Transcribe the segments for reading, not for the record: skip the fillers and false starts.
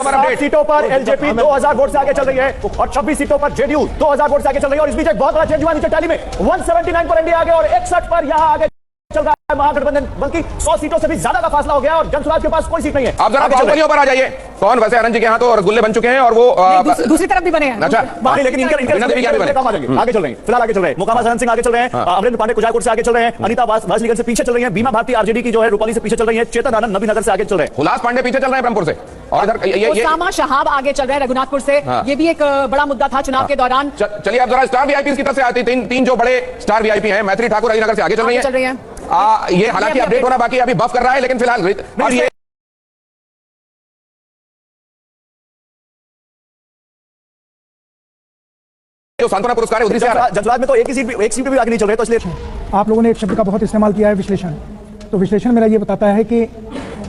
सीटों पर LJP 2000 vote से आगे चल रही है और 26 सीटों पर जेडीयू 2000 वोट से आगे चल रही है। और इस बीच एक बहुत बड़ा चेंज हुआ नीचे टैली में 179 पर एनडीए आगे और 61 पर यहां आगे चल रहा है महागठबंधन, बल्कि 100 सीटों से भी ज्यादा का फासला हो गया और जनसुराज के पास कोई सीट नहीं है। आप जरा बालकनियों पर आ जाइए। कौन वैसे अरन जी के यहाँ तो रसगुल्ले बन चुके हैं और वो दूसरी तरफ भी बने हैं। अच्छा, लेकिन आगे चल रहे हैं। फिलहाल आगे चल रहे हैं। मुकामा सरन सिंह आगे चल रहे हैं, अमरेंद्र पांडे कुजायकोट से आगे चल रहे हैं, अनिता वासलीगंज से पीछे चल रही है, बीमा भारती आरजेडी की जो है रूपाली से पीछे चल रही है, चेतन आनंद नबीनगर से आगे चल रहे हैं, हुलास पांडे पीछे चल रहे हैं ब्रह्मपुर से और इधर उसामा शहाब आगे चल रहे हैं रघुनाथपुर से। ये भी एक बड़ा मुद्दा था चुनाव के दौरान। चलिए आप जरा स्टार वीआईपी की तरफ से आती तीन जो बड़े स्टार वीआईपी हैं, मैत्री ठाकुर अलीनगर से आगे चल रही है। ये हालांकि अपडेट होना बाकी अभी बफ कर रहा है, लेकिन फिलहाल जो सांत्वना पुरस्कार है उधर से आ रहा है। जनसुराज में तो एक सीट पे भी आगे नहीं चल रहे, तो इसलिए आप लोगों ने एक शब्द का बहुत इस्तेमाल किया है, विश्लेषण। तो विश्लेषण मेरा ये बताता है कि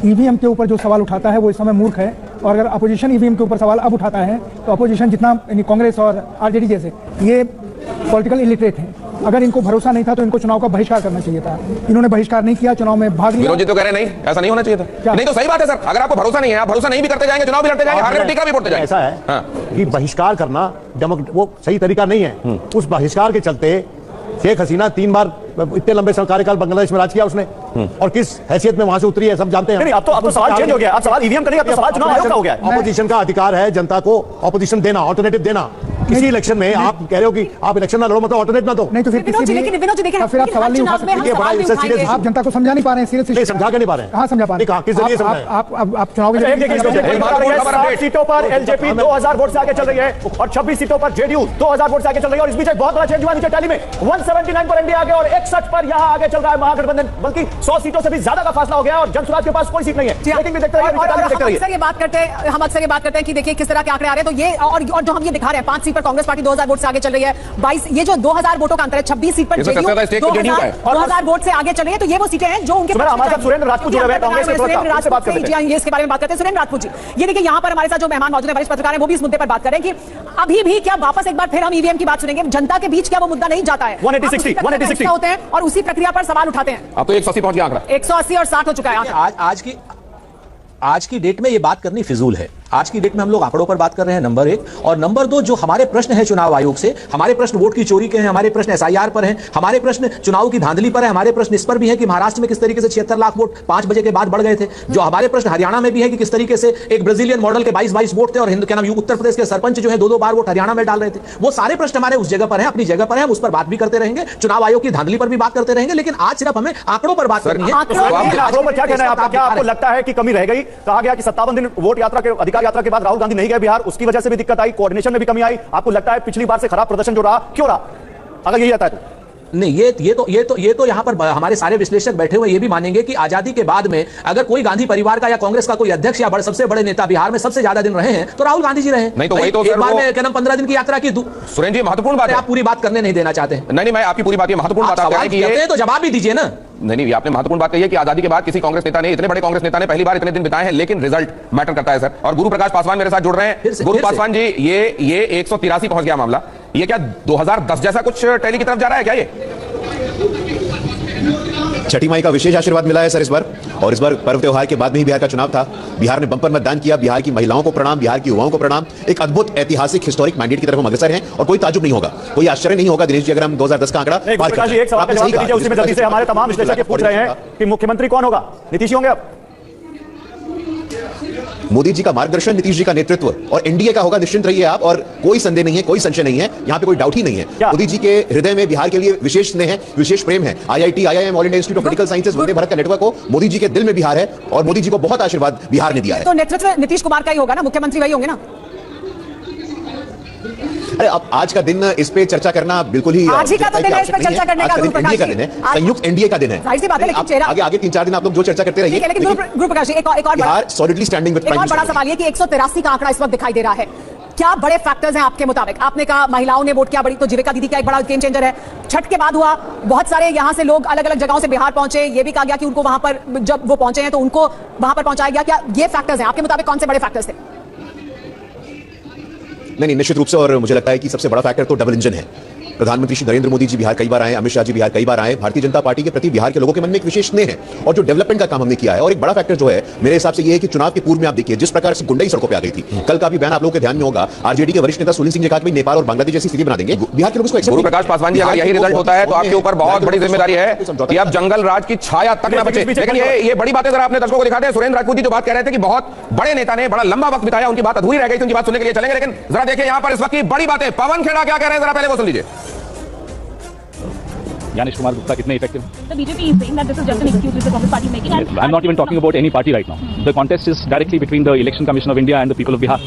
ईवीएम के ऊपर जो सवाल उठाता है वो इस समय मूर्ख है, और अगर अपोजिशन ईवीएम के ऊपर सवाल अब उठाता है तो अपोजिशन जितना यानी कांग्रेस और आरजेडी जैसे ये पॉलिटिकल इलिटरेट हैं। अगर इनको भरोसा नहीं था तो इनको चुनाव का बहिष्कार करना चाहिए था। इन्होंने बहिष्कार नहीं किया, चुनाव में भाग लिया। विरोधी तो कह रहे नहीं, ऐसा नहीं होना चाहिए था। नहीं तो सही बात है सर, अगर आपको भरोसा नहीं है, आप भरोसा नहीं भी करते जाएंगे, चुनाव भी लड़ते जाएंगे, हारने टीका भी फोड़ते जाएंगे। ऐसा है कि बहिष्कार करना वो सही तरीका नहीं है। उस बहिष्कार के चलते शेख हसीना 3 बार इतने लंबे कार्यकाल बांग्लादेश में राज किया उसने, और किस हैसियत में वहां से उतरी है सब जानते हैं। नहीं, अब तो सवाल चेंज हो गया। अब सवाल ईवीएम का नहीं, अब तो सवाल चुनाव आयोग का हो गया है। ऑपोजिशन का अधिकार है जनता को ऑपोजिशन देना, ऑल्टरनेटिव देना। किसी इलेक्शन में आप कह रहे हो कि आप इलेक्शन ना लड़ो, मतलब ऑल्टरनेट ना दो। नहीं तो फिर फिर आप सवाल नहीं उठा सकते। आप जनता को समझा नहीं पा रहे हैं, सीरियसली समझा के नहीं पा रहे हैं। कहां समझा पा रहे हैं? किस जरिए समझाएं? आप चुनाव के 60 सीटों पर एलजेपी 2000 वोट से आगे चल रही है और 26 सीटों पर जेडीयू 2000 वोट से आगे चल रही है। और इस बीच एक बहुत बड़ा चेंज हुआ नीचे टैली में 179 पर एनडीए आगे और 61 पर यहां आगे चल रहा है महागठबंधन, बल्कि 100 सीटों से भी ज्यादा का फासला हो गया और जनसुराज के पास कोई सीट नहीं है। लेकिन भी देखते रहिए, हम अक्सर ये बात करते हैं कि देखिए किस तरह के आंकड़े आ रहे हैं। तो ये और जो हम ये दिखा रहे हैं 5 सीट पर कांग्रेस पार्टी 2000 वोट से आगे चल रही है, 22 ये जो 2000 वोटों का अंतर है, 26 सीट पर जेडीयू 2000 वोट से आगे चल रही है। तो ये वो सीटें हैं जो उनके हमारे साथ सुरेंद्र राजपूत जुड़े हुए हैं कांग्रेस से बात करते हैं। ये इसके बारे में बात करते हैं सुरेंद्र राजपूत जी। ये देखिए यहाँ पर हमारे साथ जो मेहमान मौजूद है, वरिष्ठ पत्रकार है, वो भी इस मुद्दे पर बात करें कि अभी भी क्या वापस एक बार फिर हम ईवीएम की बात सुनेंगे, जनता के बीच क्या वो मुद्दा नहीं जाता है? 180 होते हैं और उसी प्रक्रिया पर सवाल उठाते हैं। अब तो 180 पहुंच गया आंकड़ा, 180 और 60 हो चुका है। आज की डेट में ये बात करनी फिजूल है। आज की डेट में हम लोग आंकड़ों पर बात कर रहे हैं, नंबर 1। और नंबर 2, जो हमारे प्रश्न है चुनाव आयोग से, हमारे प्रश्न वोट की चोरी के हैं, हमारे प्रश्न एसआईआर पर हैं, हमारे प्रश्न चुनाव की धांधली पर है, हमारे प्रश्न इस पर भी है कि महाराष्ट्र में किस तरीके से 76 लाख वोट 5 बजे के बाद बढ़ गए थे। जो हमारे प्रश्न हरियाणा में भी है कि किस तरीके से एक ब्राजीलियन मॉडल के 22 वोट थे और हिंदू क्या नाम उत्तर प्रदेश के सरपंच जो है 2 बार वोट हरियाणा में डाल रहे थे। वो सारे प्रश्न हमारे उस जगह पर है, अपनी जगह पर है, हम उस पर बात भी करते रहेंगे, चुनाव आयोग की धांधली पर भी बात करते रहेंगे, लेकिन आज सिर्फ हमें आंकड़ों पर बात करनी है। आंकड़ों पर क्या कहना है आपका? क्या आपको लगता है कि कमी रह गई? कहा गया कि 57 दिन वोट यात्रा के अधिकार यात्रा के बाद राहुल गांधी नहीं गए बिहार, उसकी वजह से भी दिक्कत आई, कोऑर्डिनेशन में भी कमी आई। आपको लगता है पिछली बार से खराब प्रदर्शन जो रहा, क्यों रहा? अगर यही आता है तो नहीं, ये तो यहां पर हमारे सारे विश्लेषक बैठे हुए ये भी मानेंगे कि आजादी के बाद में अगर कोई गांधी परिवार का या कांग्रेस का कोई अध्यक्ष या सबसे बड़े नेता बिहार में सबसे ज्यादा दिन रहे हैं तो राहुल गांधी जी रहे। नहीं तो वही तो एक बार में क्या नाम 15 दिन की यात्रा की। सुरेंद्र जी, महत्वपूर्ण बात है, आप पूरी बात करने नहीं देना चाहते हैं। नहीं, मैं आपकी पूरी बात, महत्वपूर्ण बात है तो जवाब भी दीजिए ना। नहीं, आपने महत्वपूर्ण बात कही है कि आजादी के बाद किसी कांग्रेस नेता ने, इतने बड़े कांग्रेस नेता ने पहली बार इतने दिन बिताए हैं, लेकिन रिजल्ट मैटर करता है सर। और गुरु प्रकाश पासवान मेरे साथ जुड़ रहे हैं। गुरु पासवान जी, ये 183 पहुंच गया मामला, ये क्या 2010 जैसा कुछ टैली की तरफ जा रहा है क्या? ये छठी माई का विशेष आशीर्वाद मिला है सर इस बार, और इस बार पर्व त्योहार के बाद में ही बिहार का चुनाव था। बिहार ने बंपर मतदान किया। बिहार की महिलाओं को प्रणाम, बिहार की युवाओं को प्रणाम। एक अद्भुत ऐतिहासिक हिस्टोरिक मैंडेट की तरफ हम अग्रसर हैं और कोई ताजुब नहीं होगा, कोई आश्चर्य नहीं होगा दिनेश जी अगर हम 2010 का आंकड़ा पार करते हैं। उसी में जल्दी से हमारे तमाम विश्लेषक पूछ रहे हैं कि मुख्यमंत्री कौन होगा? नीतीश होंगे? अब मोदी जी का मार्गदर्शन, नीतीश जी का नेतृत्व और एनडीए का होगा, निश्चिंत रहिए आप। और कोई संदेह नहीं है, कोई संशय नहीं है, यहाँ पे कोई डाउट ही नहीं है। मोदी जी के हृदय में बिहार के लिए विशेष स्नेह है, विशेष प्रेम है। IIT, IIM, all India Institute of Medical Sciences, Vande Bharat का नेटवर्क हो, मोदी जी के दिल में बिहार है और मोदी जी को बहुत आशीर्वाद बिहार ने दिया है। तो नेतृत्व नीतीश कुमार का ही होगा ना, मुख्यमंत्री वही होंगे ना? अरे अब आज का दिन इस पे चर्चा करना बिल्कुल ही आज ही का तो दिन है इस पे चर्चा करने का। एनडीए का दिन है, संयुक्त एनडीए का दिन है। जाहिर सी बात है, लेकिन चेहरा आगे 3-4 दिन आप लोग जो चर्चा करते रहिए। लेकिन गुरु प्रकाश, एक और Bihar solidly standing with prime minister. बड़ा सवाल ये कि 183 का आंकड़ा इस वक्त दिखाई दे रहा है, क्या बड़े फैक्टर्स हैं आपके मुताबिक? आपने कहा महिलाओं ने वोट किया, बड़ी तो जीविका दीदी का एक बड़ा गेम चेंजर है। छठ के बाद हुआ, बहुत सारे यहां से लोग अलग अलग जगहों से बिहार पहुंचे, ये भी कहा गया कि उनको वहां पर जब वो पहुंचे हैं तो उनको वहां पर पहुंचाया गया। क्या ये फैक्टर्स हैं आपके मुताबिक? कौन से बड़े फैक्टर्स थे? नहीं, निश्चित रूप से, और मुझे लगता है कि सबसे बड़ा फैक्टर तो डबल इंजन है। प्रधानमंत्री श्री नरेंद्र मोदी जी बिहार कई बार आए, अमित शाह जी बिहार कई बार आए। भारतीय जनता पार्टी के प्रति बिहार के लोगों के मन में एक विशेष स्नेह है और जो डेवलपमेंट का काम हमने किया है। और एक बड़ा फैक्टर जो है मेरे हिसाब से ये है कि चुनाव के पूर्व में आप देखिए जिस प्रकार से गुंडाई सड़कों पर आ गई थी। कल का भी बयान आप लोगों के ध्यान में होगा, आरजेडी के वरिष्ठ नेता सुनील सिंह ने कहा कि नेपाल और बांग्लादेश जैसी स्थिति बना देंगे। बिहार के लोग इसको गुरु प्रकाश पासवान जी, अगर यही रिजल्ट होता है तो आपके ऊपर बहुत बड़ी जिम्मेदारी है कि अब जंगल राज की छाया तक न बचे। लेकिन ये बड़ी बातें जरा अपने दर्शकों को दिखाते हैं। सुरेंद्र राजपूत जी जो बात कह रहे थे कि बहुत बड़े नेता ने बड़ा लंबा वक्त बिताया, उनकी बात अधूरी रह गई थी, उनकी बात सुनने के लिए चलेंगे। लेकिन जरा देखिए यहां पर इस वक्त की बड़ी बातें पवन खेड़ा क्या कह रहे हैं, जरा पहले वो सुन लीजिए। ज्ञानेश कुमार गुप्ता कितने effective? The BJP is saying that this is just an excuse which the Congress party is making. I'm not even talking about any party right now. The contest is directly between the Election Commission of India and the people of Bihar.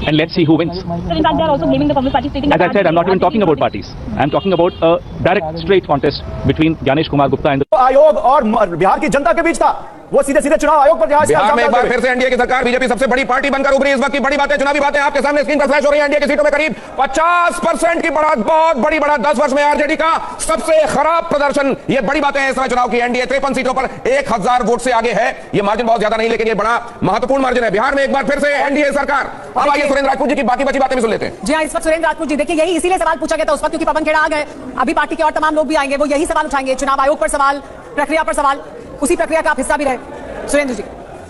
And let's see who wins. So in fact, they are also blaming the Congress party, stating As I said, I'm not even talking about parties. I'm talking about a direct, straight contest between Gyanesh Kumar Gupta and the आयोग और बिहार की जनता के बीच था। वो सीधे सीधे चुनाव आयोग पर बिहार में एक बार फिर से एनडीए की सरकार, बीजेपी सबसे बड़ी पार्टी बनकर उभरी। इस वक्त की बड़ी बातें, चुनावी बातें आपके सामने स्क्रीन पर फ्लैश हो रही हैं। एनडीए की सीटों में करीब 50% की बढ़त, बहुत बड़ी बढ़त। 10 वर्ष में आरजेडी का सबसे खराब प्रदर्शन। ये बड़ी बातें हैं इस समय चुनाव की। एनडीए 53 सीटों पर 1000 वोट से आगे है। ये मार्जिन बहुत ज्यादा नहीं, लेकिन ये बड़ा महत्वपूर्ण मार्जिन है। बिहार में एक बार फिर से एनडीए सरकार। अब आइए सुरेंद्र राजपूत जी की बाकी बची बातें भी सुन लेते हैं। जी हाँ, इस वक्त सुरेंद्र राजपूत जी, देखिए यही इसीलिए सवाल पूछा गया था उस वक्त, क्योंकि पवन खेड़ा आ गए। अभी पार्टी के और तमाम लोग भी आएंगे, वो यही सवाल उठाएंगे। चुनाव आयोग पर सवाल, प्रक्रिया पर सवाल, उसी प्रक्रिया का आप हिस्सा भी रहे। सुरेंद्र जी,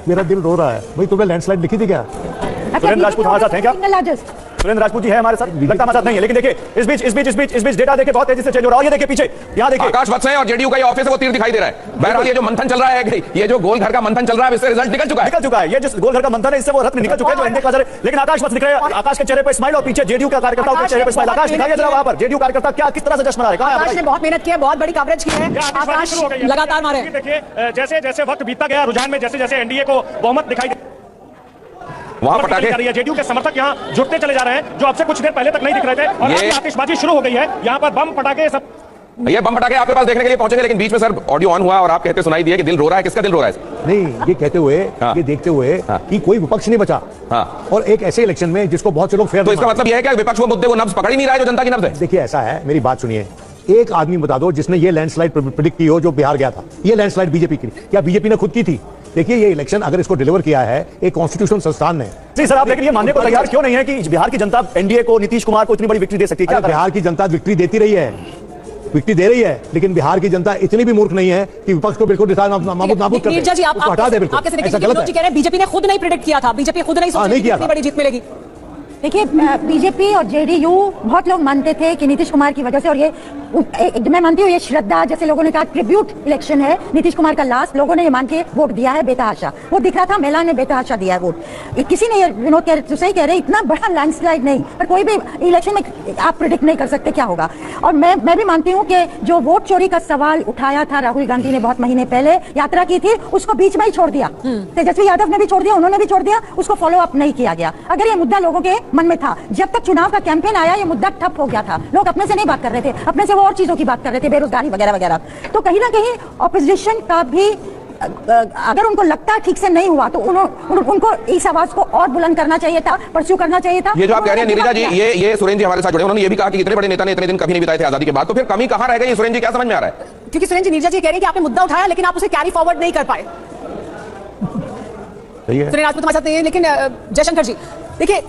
मेरा दिल रो रहा है भाई। तुम्हें लैंडस्लाइड लिखी थी क्या? सुरेंद्र राजपूत हमारे साथ हैं क्या? सुरेंद्र राजपूत जी है हमारे साथ, लगता हमारे साथ नहीं है। लेकिन देखिए इस बीच डेटा देखिए बहुत तेजी से चेंज हो रहा है। ये देखिए पीछे, यहाँ देखिए आकाश वत्स है और जेडीयू का ये ऑफिस है, वो तीर दिखाई दे रहा है। बहरहाल ये जो मंथन चल रहा है, ये जो गोल घर का मंथन चल रहा है, इससे रिजल्ट निकल चुका है। ये जो गोल घर का मंथन है, इससे वो रत्न निकल चुके हैं जो एनडीए का नजर है। लेकिन आकाश वत्स दिख रहे हैं, आकाश के चेहरे पर स्माइल और पीछे जेडीयू का कार्यकर्ता के चेहरे पर स्माइल। आकाश दिखाइए जरा वहां पर जेडीयू कार्यकर्ता क्या किस तरह से जश्न मना रहे हैं। आकाश ने बहुत मेहनत की है, बहुत बड़ी कवरेज की है। आकाश लगातार मारे। देखिए जैसे जैसे वक्त बीतता गया, रुझान में जैसे जैसे एनडीए को बहुमत दिखाई वहां पटाखे, जेडीयू के समर्थक यहाँ जुटते चले जा रहे हैं, जो अब से कुछ देर पहले तक नहीं दिख रहे थे। और आतिशबाजी शुरू हो गई है, यहाँ पर बम पटाखे सब। ये बम पटाखे आपके पास देखने के लिए पहुंचेंगे, लेकिन बीच में सर ऑडियो ऑन हुआ और आप कहते सुनाई दिए कि दिल रो रहा है। किसका दिल रो रहा है? नहीं, ये कहते हुए, ये देखते हुए कि कोई विपक्ष नहीं बचा। और एक ऐसे इलेक्शन में जिसको बहुत से लोग फेयर, तो इसका मतलब यह है कि विपक्ष वो मुद्दे को नब्ज पकड़ ही नहीं रहा है जो जनता की नब्ज है। देखिए ऐसा है, मेरी बात सुनिए। एक आदमी बता दो जिसने ये लैंडस्लाइड प्रेडिक्ट की हो जो बिहार गया था। ये लैंडस्लाइड बीजेपी की, क्या बीजेपी ने खुद की थी? देखिए ये इलेक्शन अगर इसको डिलीवर किया है एक कॉन्स्टिट्यूशनल संस्थान ने। जी सर, आप लेकिन ये मानने को तैयार क्यों नहीं है कि बिहार की जनता एनडीए को, नीतीश कुमार को इतनी बड़ी विक्ट्री दे सकती है? क्या बिहार की जनता विक्ट्री देती रही है, विक्ट्री दे रही है, लेकिन बिहार की जनता इतनी भी मूर्ख नहीं है कि विपक्ष को बिल्कुल नाबूद कर दे। नीरजा जी, आप हटा दे बिल्कुल। ऐसा गलत है। कह रहे हैं बीजेपी ने खुद नहीं प्रेडिक्ट किया था, बीजेपी खुद नहीं सोची इतनी बड़ी जीत मिलेगी। देखिए बीजेपी और जेडीयू बहुत लोग मानते थे कि नीतीश कुमार की वजह से, और ये मैं मानती हूँ ये श्रद्धा, जैसे लोगों ने कहा ट्रिब्यूट इलेक्शन है नीतीश कुमार का लास्ट, लोगों ने ये मान के वोट दिया है बेतहाशा। वो दिख रहा था, महिला ने बेतहाशा दिया है वोट। किसी ने, विनोद सही कह रहे, इतना बड़ा लैंडस्लाइड नहीं, पर कोई भी इलेक्शन में आप प्रिडिक्ट नहीं कर सकते क्या होगा। और मैं भी मानती हूँ कि जो वोट चोरी का सवाल उठाया था राहुल गांधी ने बहुत महीने पहले, यात्रा की थी, उसको बीच में ही छोड़ दिया। तेजस्वी यादव ने भी छोड़ दिया, उन्होंने भी छोड़ दिया, उसको फॉलो अप नहीं किया गया। अगर ये मुद्दा लोगों के मन में था, जब तक चुनाव का कैंपेन आया ये मुद्दा ठप हो गया था। लोग अपने से नहीं बात कर रहे थे, अपने से वो और चीजों की बात कर रहे थे, बेरोजगारी वगैरह वगैरह। तो कहीं ना कहीं ऑपोजिशन का भी, अगर उनको लगता है ठीक से नहीं हुआ तो उनको इस आवाज को और बुलंद करना चाहिए था, परस्यू करना चाहिए था। ये जो आप कह रहे हैं नीरजा जी, ये सुरेंद्र जी हमारे साथ जुड़े, उन्होंने ये भी कहा कि इतने बड़े नेता ने इतने दिन कभी नहीं बिताए थे आजादी के बाद, तो फिर कमी कहां रह गई? सुरेंद्र जी क्या समझ में आ रहा है? क्योंकि सुरेंद्र जी, नीरजा जी कह रहे हैं कि आपने मुद्दा उठाया लेकिन आप उसे कैरी फॉरवर्ड नहीं कर पाए। सुरेंद्र राजपूत हमारे साथ नहीं है, लेकिन जयशंकर जी देखिए,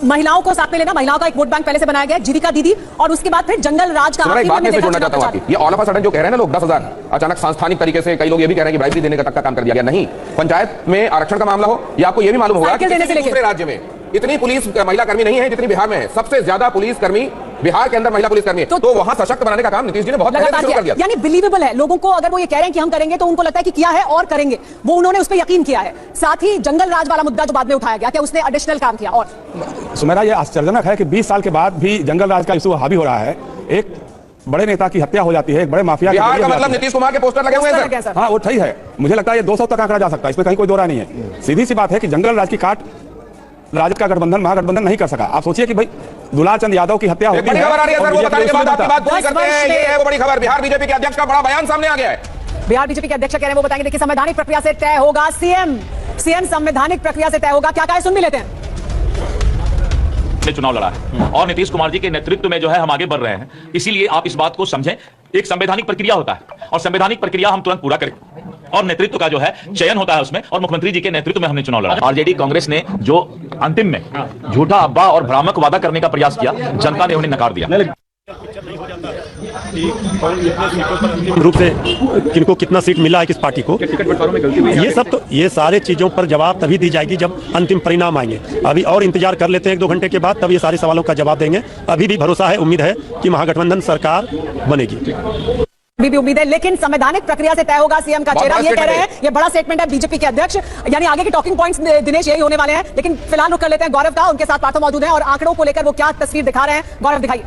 महिलाओं को साथ में लेना, महिलाओं का एक वोट बैंक पहले से बनाया गया, जीविका दीदी, और उसके बाद फिर जंगल राज का। एक बात में जोड़ना चाहता हूं आपकी, ये ऑल ऑफ अ सडन जो कह रहे हैं ना लोग 10,000 अचानक सांस्थानिक तरीके से, कई लोग ये भी कह रहे हैं कि ब्राइबरी देने का तक का काम कर दिया गया। नहीं, पंचायत में आरक्षण का मामला हो, या आपको ये भी मालूम होगा कि दूसरे राज्य में इतनी पुलिस महिला कर्मी नहीं है जितनी बिहार में है। सबसे ज्यादा पुलिस कर्मी बिहार के अंदर महिला पुलिस कर्मी है। तो वहां सशक्त बनाने का काम नीतीश जी ने बहुत पहले शुरू कर दिया। यानी बिलीवेबल है लोगों को, अगर वो ये कह रहे हैं कि हम करेंगे तो उनको लगता है कि किया है और करेंगे, वो उन्होंने उस पर यकीन किया है। साथ ही जंगल राज वाला मुद्दा जो बाद में उठाया गया, क्या उसने एडिशनल काम किया? और सुमेरा, ये आश्चर्यजनक है कि 20 साल के बाद भी जंगल राज का इशू हावी हो रहा है। एक बड़े नेता की हत्या हो जाती है, एक बड़े माफिया बिहार का मतलब नीतीश कुमार के पोस्टर लगे हुए हैं सर। हाँ, वो सही है। मुझे लगता है ये 200 तक आंकड़ा जा सकता है, इसमें कहीं कोई दो राय नहीं है। सीधी सी बात है कि जंगल राज की काट राजद का गठबंधन, महागठबंधन नहीं कर सका। आप सोचिए कि भाई दुलार चंद यादव की हत्या होती है। बड़ी खबर आ रही है सर, वो बताने के बाद आपकी बात पूरी करते हैं। ये है वो बड़ी खबर, बिहार बीजेपी के अध्यक्ष का बड़ा बयान सामने आ गया है। बिहार बीजेपी के अध्यक्ष कह रहे हैं, वो बताएंगे। देखिए, संवैधानिक प्रक्रिया से तय होगा सीएम संवैधानिक प्रक्रिया से तय होगा। क्या कहा है, सुन भी लेते हैं। चुनाव लड़ा है और नीतीश कुमार जी के नेतृत्व में जो है हम आगे बढ़ रहे हैं, इसीलिए आप इस बात को समझें। एक संवैधानिक प्रक्रिया होता है और संवैधानिक प्रक्रिया हम तुरंत पूरा करें, और नेतृत्व का जो है चयन होता है उसमें, और मुख्यमंत्री जी के नेतृत्व में हमने चुनाव लड़ा। आरजेडी कांग्रेस ने जो अंतिम में झूठा अफवाह और भ्रामक वादा करने का प्रयास किया, जनता ने उन्हें नकार दिया। रूप से किनको कितना सीट मिला है किस पार्टी को, ये सब तो ये सारे चीजों पर जवाब तभी दी जाएगी जब अंतिम परिणाम आएंगे। अभी और इंतजार कर लेते हैं 1-2 घंटे के बाद, तब ये सारे सवालों का जवाब देंगे। अभी भी भरोसा है, उम्मीद है कि महागठबंधन सरकार बनेगी। अभी भी उम्मीद है, लेकिन संवैधानिक प्रक्रिया से तय होगा सीएम का चेहरा, ये कह रहे हैं। ये बड़ा स्टेटमेंट है बीजेपी के अध्यक्ष, यानी आगे के टॉकिंग पॉइंट्स दिनेश यही होने वाले हैं। लेकिन फिलहाल रुक कर लेते हैं गौरव का, उनके साथ पार्थो मौजूद हैं और आंकड़ों को लेकर वो क्या तस्वीर दिखा रहे हैं। गौरव दिखाइए।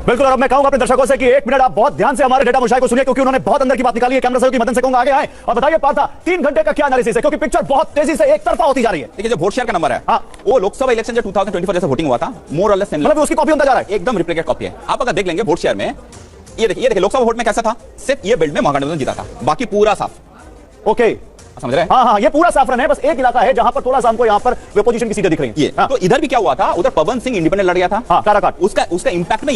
बिल्कुल, और अब मैं कहूंगा अपने दर्शकों से कि 1 मिनट आप बहुत ध्यान से हमारे डेटा मुशाहिदे को सुनिए, क्योंकि उन्होंने बहुत अंदर की बात निकाली है। कैमरा सहयोग की मदद से कहूंगा आगे आए और बताइए पार्था 3 घंटे का क्या एनालिसिस है, क्योंकि पिक्चर बहुत तेजी से एक तरफा होती जा रही है। देखिए, जो वोट शेयर का नंबर है, हाँ, वो लोकसभा इलेक्शन जो 2024 जैसे वोटिंग हुआ था, मोर और लेस मतलब उसकी कॉपी होता जा रहा है, एकदम रिप्लिकेट कॉपी है। आप अगर देख लेंगे वोट शेयर में, ये देखिए लोकसभा वोट में कैसा था, सिर्फ ये बेल्ट में महागठबंधन जीता था, बाकी पूरा साफ। ओके, समझ रहे हैं? हाँ, ये पूरा साफ रन है। बस एक इलाका है जहां पर थोड़ा सा हमको यहाँ पर अपोजिशन की सीटें दिख रही हैं। तो इधर भी क्या हुआ था, उधर पवन सिंह इंडिपेंडेंट लड़ गया था, काराकाट। उसका इंपैक्ट में